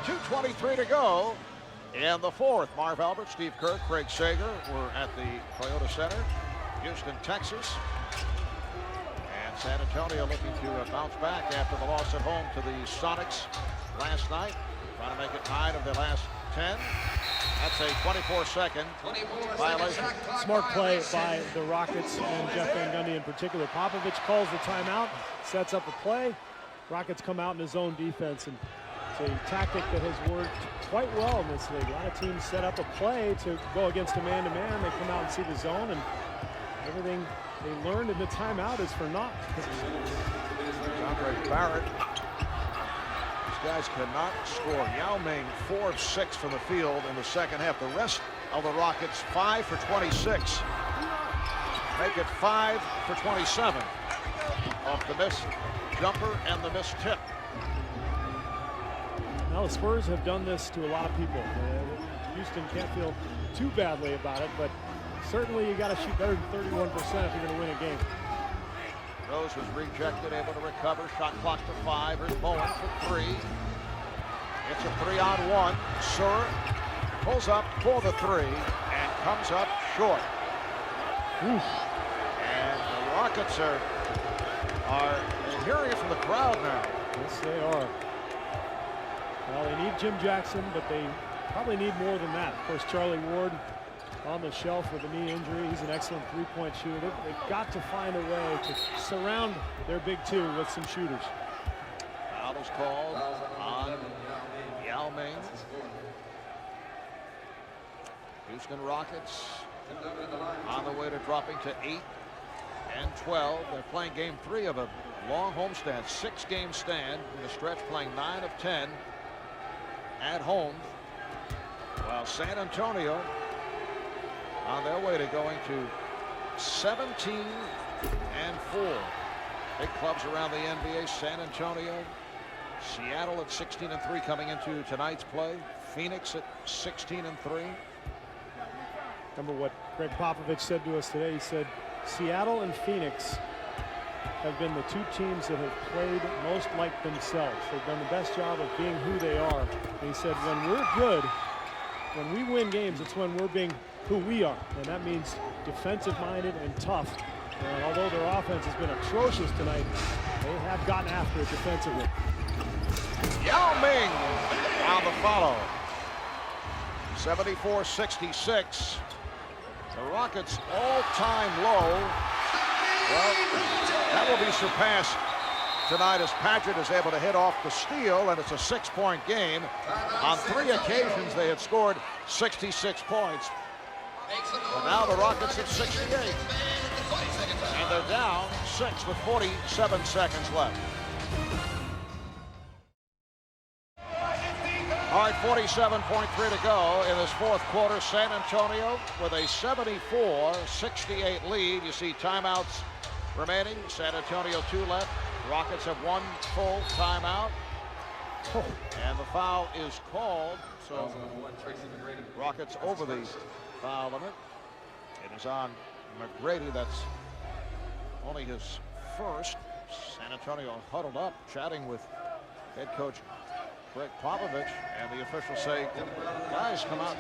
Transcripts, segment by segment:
2:23 to go in the fourth. Marv Albert, Steve Kerr, Craig Sager were at the Toyota Center, Houston, Texas. And San Antonio looking to bounce back after the loss at home to the Sonics last night. Trying to make it 9 of the last 10. That's a 24-second violation. Smart play by the Rockets and Jeff Van Gundy in particular. Popovich calls the timeout, sets up a play. Rockets come out in his zone defense, and it's a tactic that has worked quite well in this league. A lot of teams set up a play to go against a man-to-man. They come out and see the zone, and everything they learned in the timeout is for naught. Andre Barrett. These guys cannot score. Yao Ming 4 of 6 from the field in the second half. The rest of the Rockets 5 for 26. Make it 5 for 27 off the missed jumper and the missed tip. Now the Spurs have done this to a lot of people. Houston can't feel too badly about it, but certainly you got to shoot better than 31% if you're going to win a game. Rose was rejected, able to recover. Shot clock to 5. Here's Bowen for 3. It's a 3-on-1. Sur pulls up for the 3 and comes up short. Oof. And the Rockets are hearing it from the crowd now. Yes, they are. Well, they need Jim Jackson, but they probably need more than that. Of course, Charlie Ward on the shelf with a knee injury. He's an excellent three-point shooter. They've got to find a way to surround their big two with some shooters. Foul is called on Yao Ming. Houston Rockets on the way to dropping to 8 and 12. They're playing game 3 of a long homestand, 6-game stand in a stretch, playing 9 of 10 at home, while San Antonio on their way to going to 17 and 4. Big clubs around the NBA. San Antonio, Seattle at 16 and 3 coming into tonight's play. Phoenix at 16 and 3. Remember what Greg Popovich said to us today. He said Seattle and Phoenix have been the two teams that have played most like themselves. They've done the best job of being who they are. And he said when we're good, when we win games, it's when we're being who we are. And that means defensive-minded and tough. And although their offense has been atrocious tonight, they have gotten after it defensively. Yao Ming on the follow. 74-66. The Rockets' all-time low. Well, that will be surpassed tonight as Paget is able to hit off the steal, and it's a 6-point game. On 3 occasions, they had scored 66 points. But now the Rockets at 68. And they're down 6 with 47 seconds left. All right, 47.3 to go in this fourth quarter. San Antonio with a 74-68 lead. You see timeouts remaining. San Antonio 2 left. Rockets have 1 full timeout. And the foul is called. So Rockets over the foul limit. It is on McGrady. That's only his first. San Antonio huddled up, chatting with head coach Greg Popovich, and the officials say, guys, come out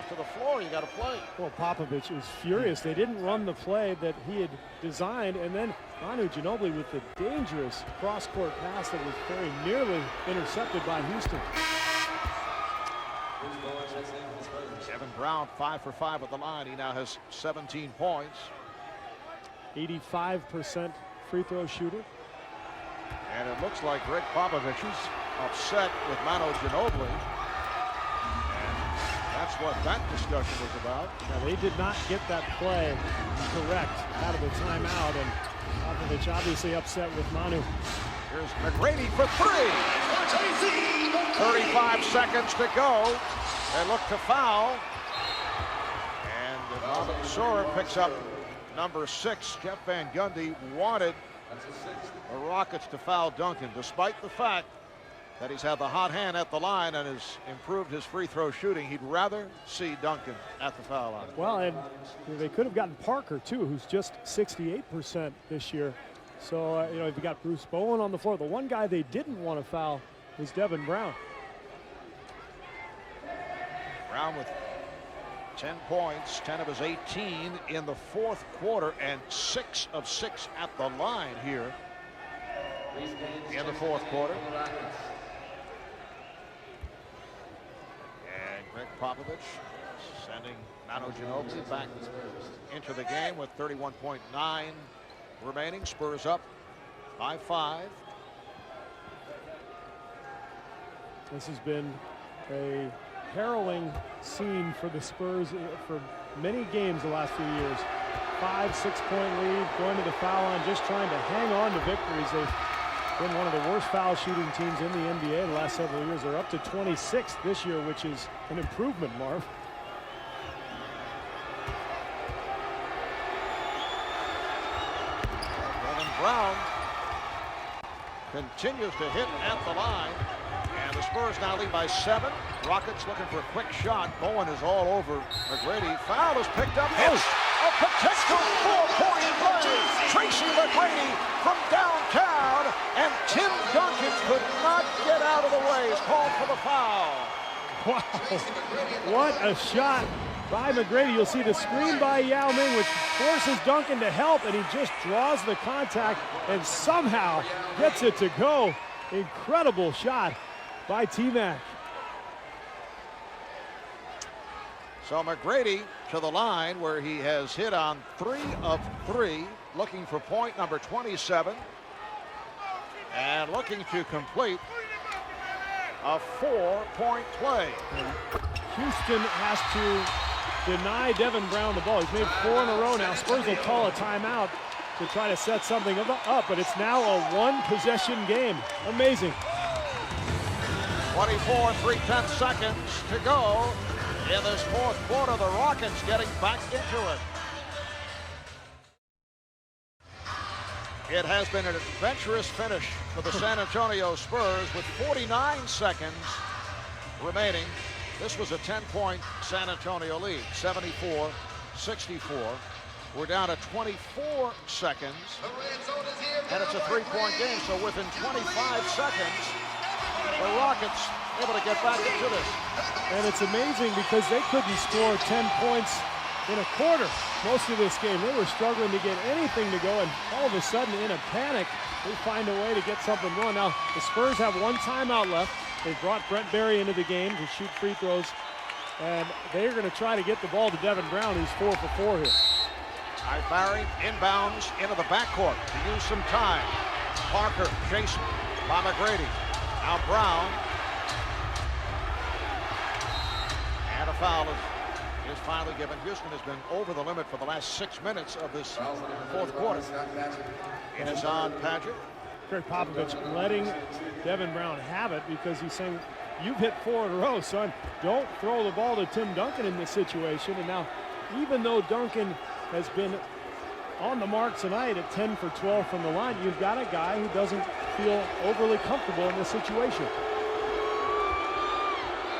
to the floor. You got to play. Well, Popovich is furious. They didn't run the play that he had designed, and then Manu Ginobili with the dangerous cross-court pass that was very nearly intercepted by Houston. Kevin Brown 5 for 5 at the line. He now has 17 points. 85% free throw shooter. And it looks like Greg Popovich is upset with Manu Ginobili. And that's what that discussion was about. Now, they did not get that play correct out of the timeout, and Popovich obviously upset with Manu. Here's McGrady for 3. 35 seconds to go. They look to foul. And Sora picks up number 6. Jeff Van Gundy wanted the Rockets to foul Duncan, despite the fact that he's had the hot hand at the line and has improved his free throw shooting. He'd rather see Duncan at the foul line. Well, and they could have gotten Parker, too, who's just 68% this year. So, you know, if you got Bruce Bowen on the floor, the one guy they didn't want to foul was Devin Brown. Brown with 10 points, 10 of his 18 in the fourth quarter, and 6 of 6 at the line here in the fourth quarter. And Greg Popovich sending Manu Ginobili back into the game with 31.9 remaining. Spurs up by 5. This has been a harrowing scene for the Spurs for many games the last few years. 5-6 point lead, going to the foul line, just trying to hang on to victories. They've been one of the worst foul shooting teams in the NBA the last several years. They're up to 26th this year, which is an improvement, Marv. Brown continues to hit at the line, and the Spurs now lead by 7. Rockets looking for a quick shot. Bowen is all over McGrady. Foul is picked up. Hits a potential 4-point play. Tracy McGrady from downtown, and Tim Duncan could not get out of the way. He's called for the foul. Wow, what a shot by McGrady. You'll see the screen by Yao Ming, which forces Duncan to help, and he just draws the contact and somehow gets it to go. Incredible shot by T-Mac. So McGrady to the line, where he has hit on 3 of 3, looking for point number 27, and looking to complete a 4-point play. Houston has to deny Devin Brown the ball. He's made 4 in a row now. Spurs will call a timeout to try to set something up, but it's now a 1-possession game. Amazing. 24 3/10 seconds to go in this fourth quarter. The Rockets getting back into it. It has been an adventurous finish for the San Antonio Spurs with 49 seconds remaining. This was a 10-point San Antonio lead, 74-64. We're down to 24 seconds, and it's a 3-point game, so within 25 seconds, the Rockets able to get back into this. And it's amazing because they couldn't score 10 points in a quarter most of this game. They were struggling to get anything to go, and all of a sudden, in a panic, they find a way to get something going. Now, the Spurs have 1 timeout left. They brought Brent Berry into the game to shoot free throws, and they're going to try to get the ball to Devin Brown, who's 4 for 4 here. All right, Barry inbounds into the backcourt to use some time. Parker chased by McGrady. Now Brown. And a foul is finally given. Houston has been over the limit for the last 6 minutes of this fourth quarter. It is on Padgett. Greg Popovich letting Devin Brown have it because he's saying, you've hit 4 in a row, son. Don't throw the ball to Tim Duncan in this situation. And now, even though Duncan has been on the mark tonight at 10 for 12 from the line, you've got a guy who doesn't feel overly comfortable in this situation.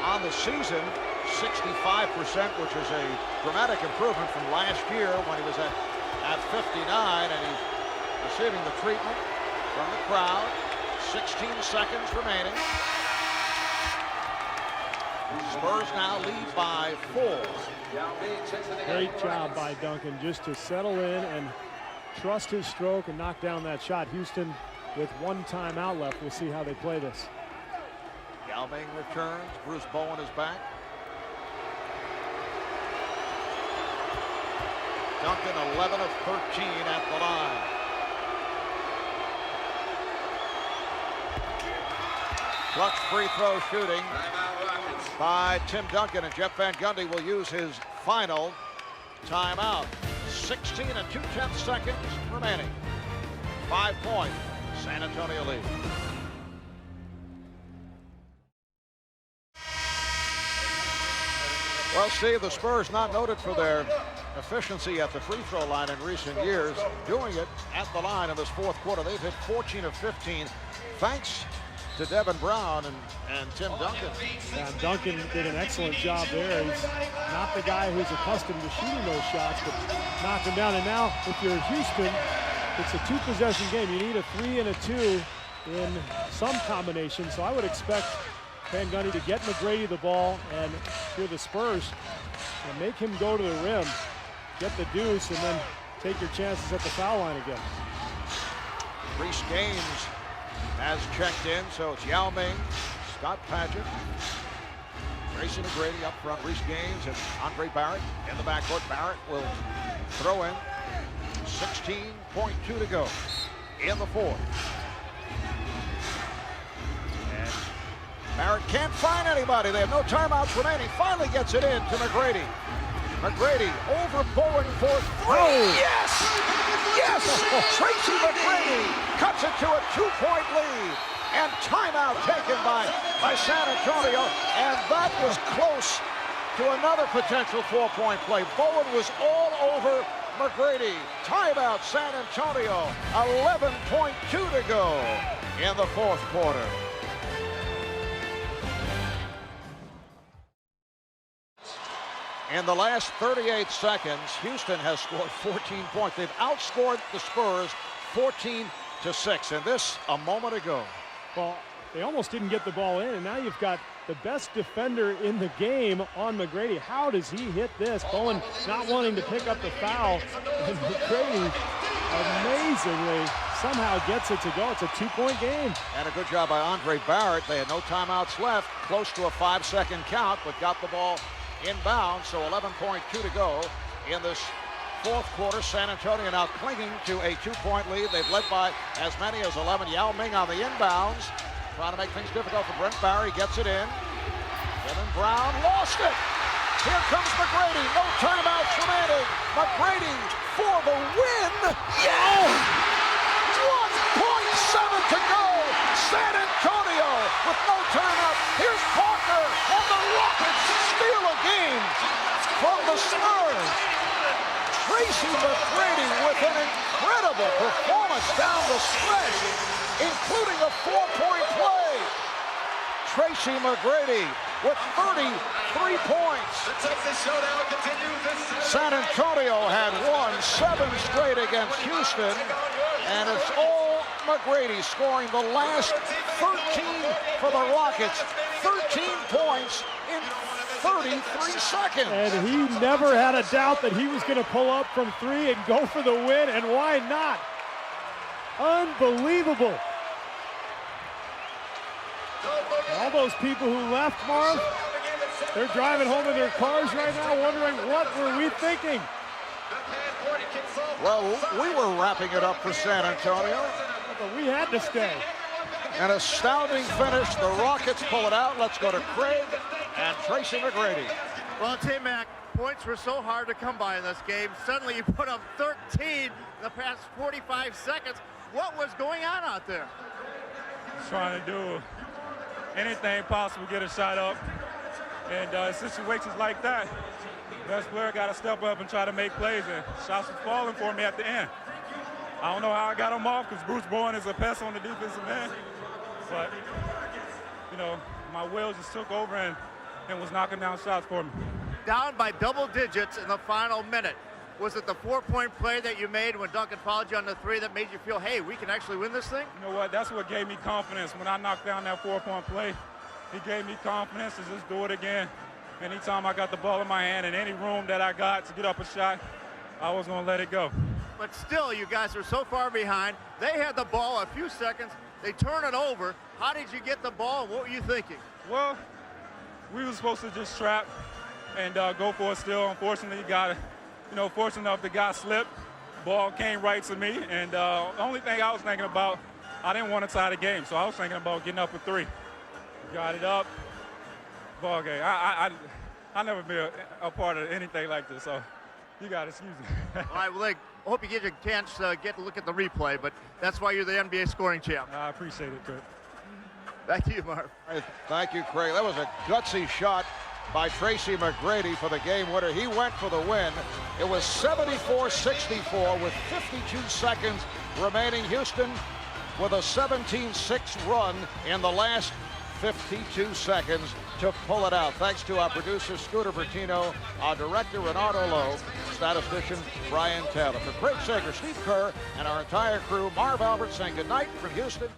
On the season, 65%, which is a dramatic improvement from last year when he was at 59, and he's receiving the treatment from the crowd. 16 seconds remaining. Spurs now lead by 4. Great job by Duncan just to settle in and trust his stroke and knock down that shot. Houston with 1 timeout left. We'll see how they play this. Yao Ming returns. Bruce Bowen is back. Duncan 11 of 13 at the line. Clutch free throw shooting by Tim Duncan, and Jeff Van Gundy will use his final timeout. 16 and 2/10 seconds remaining. 5-point San Antonio lead. Well, Steve, the Spurs not noted for their efficiency at the free throw line in recent years. Doing it at the line in this fourth quarter. They've hit 14 of 15 thanks to Devin Brown and Tim Duncan. And Duncan did an excellent job there. He's not the guy who's accustomed to shooting those shots, but knocked him down. And now, if you're Houston, it's a 2-possession game. You need a 3 and a 2 in some combination. So I would expect Van Gundy to get McGrady the ball, and here the Spurs make him go to the rim, get the deuce, and then take your chances at the foul line again. Reece Gaines has checked in, so it's Yao Ming, Scott Padgett, Tracy McGrady up front, Reece Gaines, and Andre Barrett in the backcourt. Barrett will throw in. 16.2 to go in the fourth. And Barrett can't find anybody. They have no timeouts remaining. Finally gets it in to McGrady. McGrady over Bowen for three. Oh. Yes! Yes! Tracy McGrady cuts it to a 2-point lead. And timeout taken by San Antonio. And that was close to another potential 4-point play. Bowen was all over McGrady. Timeout San Antonio. 11.2 to go in the fourth quarter. In the last 38 seconds, Houston has scored 14 points. They've outscored the Spurs 14-6, and this a moment ago. Well, they almost didn't get the ball in, and now you've got the best defender in the game on McGrady. How does he hit this? Bowen not wanting to pick up the foul, and McGrady amazingly somehow gets it to go. It's a 2-point game. And a good job by Andre Barrett. They had no timeouts left, close to a 5-second count, but got the ball inbound, so 11.2 to go in this fourth quarter. San Antonio now clinging to a 2-point lead. They've led by as many as 11. Yao Ming on the inbounds, trying to make things difficult for Brent Barry. Gets it in. Kevin Brown lost it. Here comes McGrady. No timeouts remaining. McGrady for the win. Yeah! 1.7 to go. San Antonio with no timeout. Here's Parker, and the Rockets steal a game from the Spurs. Tracy McGrady with an incredible performance down the stretch, including a 4-point play. Tracy McGrady with 33 points. San Antonio had won 7 straight against Houston, and it's all McGrady scoring the last 13 for the Rockets. 13 points in 33 seconds. And he never had a doubt that he was going to pull up from 3 and go for the win, and why not? Unbelievable. All those people who left, Marv, they're driving home in their cars right now wondering, what were we thinking? Well, we were wrapping it up for San Antonio. But we had to stay. An astounding finish. The Rockets pull it out. Let's go to Craig and Tracy McGrady. Well, T-Mac, points were so hard to come by in this game. Suddenly you put up 13 in the past 45 seconds. What was going on out there? Trying to do anything possible, get a shot up. And situations like that, best player got to step up and try to make plays. And shots were falling for me at the end. I don't know how I got him off because Bruce Bowen is a pest on the defensive end. But, you know, my will just took over and was knocking down shots for me. Down by double digits in the final minute. Was it the 4-point play that you made when Duncan fouled you on the 3 that made you feel, hey, we can actually win this thing? You know what? That's what gave me confidence. When I knocked down that 4-point play, he gave me confidence to just do it again. Anytime I got the ball in my hand in any room that I got to get up a shot, I was going to let it go. But still, you guys are so far behind. They had the ball a few seconds. They turn it over. How did you get the ball? What were you thinking? Well, we were supposed to just trap and go for a steal. Unfortunately, fortunate enough the guy slipped. Ball came right to me. And the only thing I was thinking about, I didn't want to tie the game. So I was thinking about getting up with 3. Got it up. Ball game. I never been a part of anything like this. So you got to excuse me. All right, well, I hope you get a chance to get a look at the replay, but that's why you're the NBA scoring champ. I appreciate it, Kurt. Back to you, Marv. Thank you, Craig. That was a gutsy shot by Tracy McGrady for the game winner. He went for the win. It was 74-64 with 52 seconds remaining. Houston with a 17-6 run in the last 52 seconds to pull it out. Thanks to our producer, Scooter Bertino, our director, Renato Lowe, statistician, Brian Taylor. For Craig Sager, Steve Kerr, and our entire crew, Marv Albert saying goodnight from Houston.